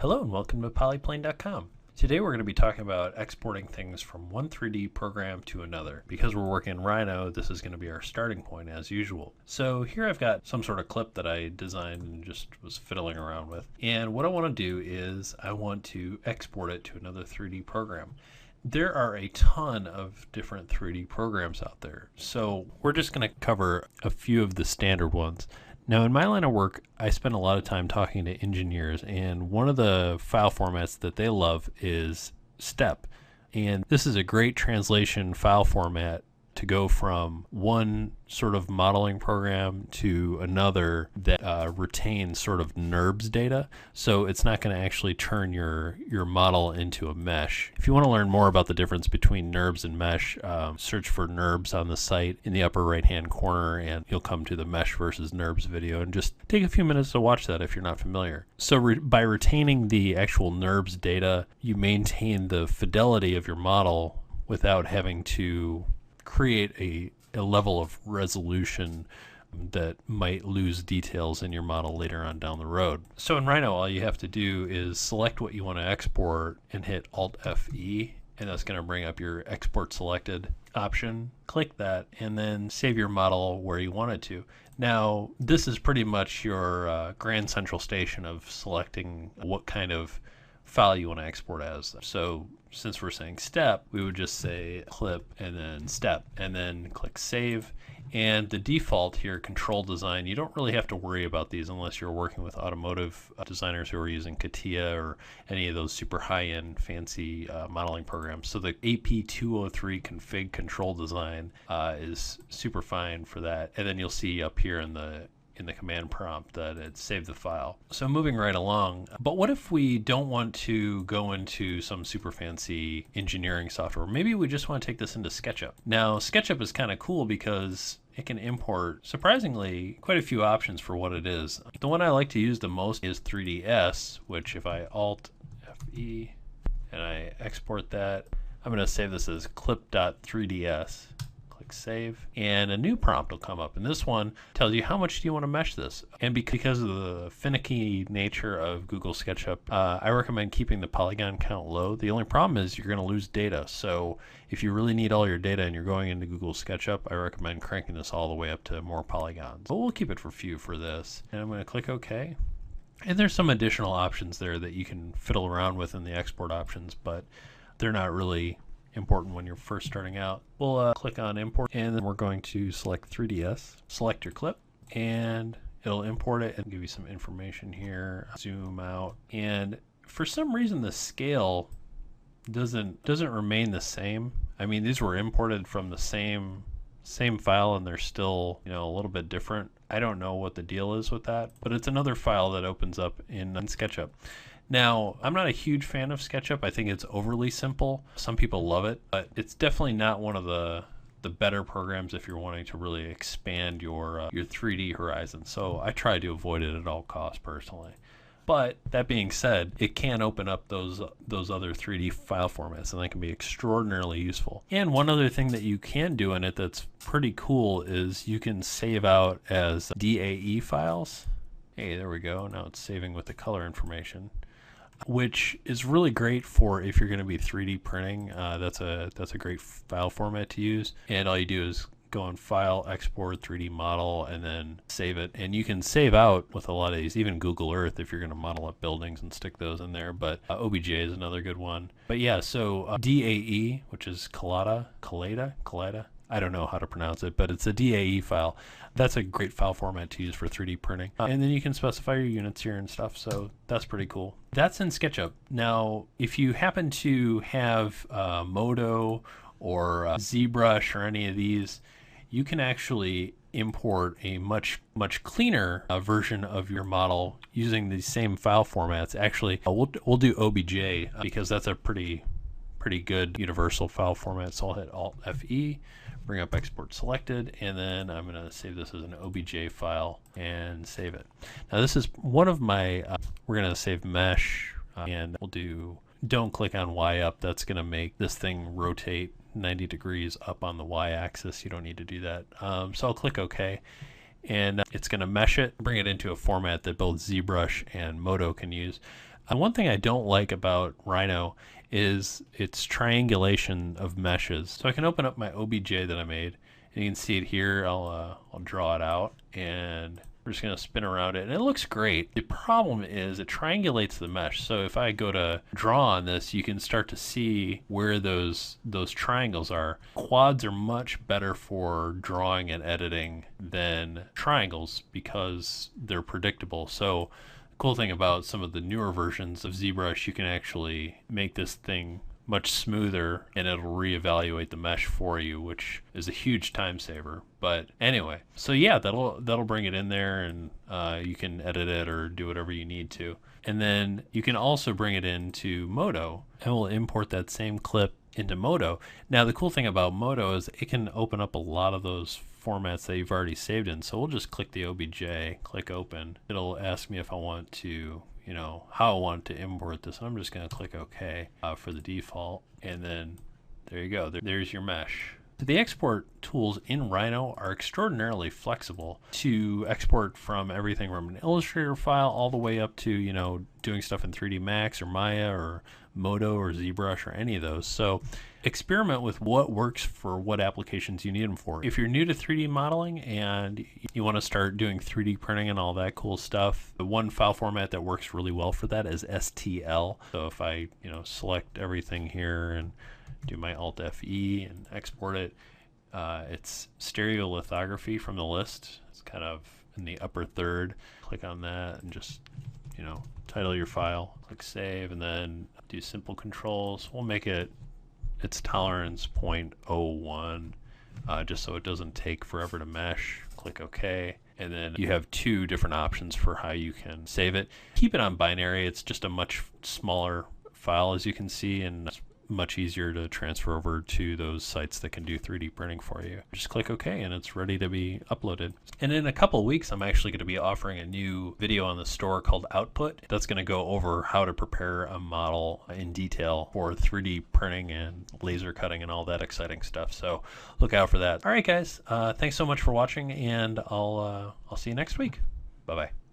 Hello and welcome to polyplane.com. Today we're going to be talking about exporting things from one 3D program to another. Because we're working in Rhino, this is going to be our starting point as usual. So here I've got some sort of clip that I designed and just was fiddling around with. And what I want to do is I want to export it to another 3D program. There are a ton of different 3D programs out there. So we're just going to cover a few of the standard ones. Now, in my line of work, I spend a lot of time talking to engineers, and one of the file formats that they love is STEP. And this is a great translation file format to go from one sort of modeling program to another that retains sort of Nurbs data. So it's not going to actually turn your model into a mesh. If you want to learn more about the difference between Nurbs and mesh, search for Nurbs on the site in the upper right hand corner and you'll come to the mesh versus Nurbs video, and just take a few minutes to watch that if you're not familiar. So by retaining the actual Nurbs data, you maintain the fidelity of your model without having to create a level of resolution that might lose details in your model later on down the road. So in Rhino, all you have to do is select what you want to export and hit Alt-F-E, and that's going to bring up your export selected option. Click that and then save your model where you want it to. Now, this is pretty much your grand central station of selecting what kind of file you want to export as. So since we're saying step, we would just say clip and then step and then click save. And the default here, control design, you don't really have to worry about these unless you're working with automotive designers who are using CATIA or any of those super high-end fancy modeling programs. So the AP203 config control design is super fine for that. And then you'll see up here in the command prompt that it saved the file. So moving right along, but what if we don't want to go into some super fancy engineering software? Maybe we just want to take this into Sketchup. Now, Sketchup is kind of cool because it can import, surprisingly, quite a few options for what it is. The one I like to use the most is 3ds, which if I Alt-F-E and I export that, I'm going to save this as clip.3ds. Click save, and a new prompt will come up, and this one tells you how much do you want to mesh this. And because of the finicky nature of Google SketchUp, I recommend keeping the polygon count low. The only problem is you're going to lose data, so if you really need all your data and you're going into Google SketchUp, I recommend cranking this all the way up to more polygons. But we'll keep it for few for this, and I'm going to click OK. And there's some additional options there that you can fiddle around with in the export options, but they're not really important when you're first starting out. We'll click on import, and then we're going to select 3ds, select your clip, and it'll import it and give you some information here. Zoom out, and for some reason the scale doesn't remain the same. I mean, these were imported from the same file and they're still, a little bit different. I don't know what the deal is with that, but it's another file that opens up in SketchUp. Now, I'm not a huge fan of SketchUp. I think it's overly simple. Some people love it, but it's definitely not one of the better programs if you're wanting to really expand your 3D horizon. So I try to avoid it at all costs personally. But that being said, it can open up those other 3D file formats, and that can be extraordinarily useful. And one other thing that you can do in it that's pretty cool is you can save out as DAE files. Hey, there we go. Now it's saving with the color information, which is really great for if you're going to be 3D printing. That's a great file format to use. And all you do is go on File, Export, 3D Model, and then save it. And you can save out with a lot of these, even Google Earth if you're going to model up buildings and stick those in there. But OBJ is another good one. But yeah, so DAE, which is Collada. I don't know how to pronounce it, but it's a DAE file. That's a great file format to use for 3D printing. And then you can specify your units here and stuff, so that's pretty cool. That's in SketchUp. Now, if you happen to have Modo or ZBrush or any of these, you can actually import a much cleaner version of your model using the same file formats. Actually, we'll do OBJ because that's a pretty good universal file format. So I'll hit Alt-F-E, bring up export selected, and then I'm going to save this as an OBJ file and save it. Now this is one of my, we're going to save mesh, and we'll do, don't click on Y up. That's going to make this thing rotate 90 degrees up on the Y-axis. You don't need to do that. So I'll click OK, and it's going to mesh it, bring it into a format that both ZBrush and Modo can use. One thing I don't like about Rhino is its triangulation of meshes. So I can open up my OBJ that I made, and you can see it here. I'll draw it out, and we're just going to spin around it, and it looks great. The problem is it triangulates the mesh. So if I go to draw on this, you can start to see where those triangles are. Quads are much better for drawing and editing than triangles because they're predictable. So the cool thing about some of the newer versions of ZBrush, you can actually make this thing much smoother and it'll reevaluate the mesh for you, which is a huge time saver. But anyway, so yeah, that'll bring it in there, and you can edit it or do whatever you need to. And then you can also bring it into Modo, and we'll import that same clip into Modo. Now the cool thing about Modo is it can open up a lot of those formats that you've already saved in. So we'll just click the OBJ, click open. It'll ask me if I want to, how I want to import this. I'm just going to click OK for the default, and then there you go. There's your mesh. The export tools in Rhino are extraordinarily flexible to export from everything from an Illustrator file all the way up to, doing stuff in 3D Max or Maya or Modo or ZBrush or any of those. So experiment with what works for what applications you need them for. If you're new to 3D modeling and you want to start doing 3D printing and all that cool stuff, the one file format that works really well for that is STL. So if I, select everything here and do my Alt FE and export it, it's stereolithography from the list. It's kind of in the upper third. Click on that and just, title your file, click save, and then do simple controls. We'll make it its tolerance 0.01, just so it doesn't take forever to mesh. Click OK. And then you have two different options for how you can save it. Keep it on binary. It's just a much smaller file, as you can see, and it's much easier to transfer over to those sites that can do 3D printing for you. Just click OK and it's ready to be uploaded. And in a couple of weeks, I'm actually going to be offering a new video on the store called Output. That's going to go over how to prepare a model in detail for 3D printing and laser cutting and all that exciting stuff. So look out for that. All right, guys. Thanks so much for watching, and I'll see you next week. Bye-bye.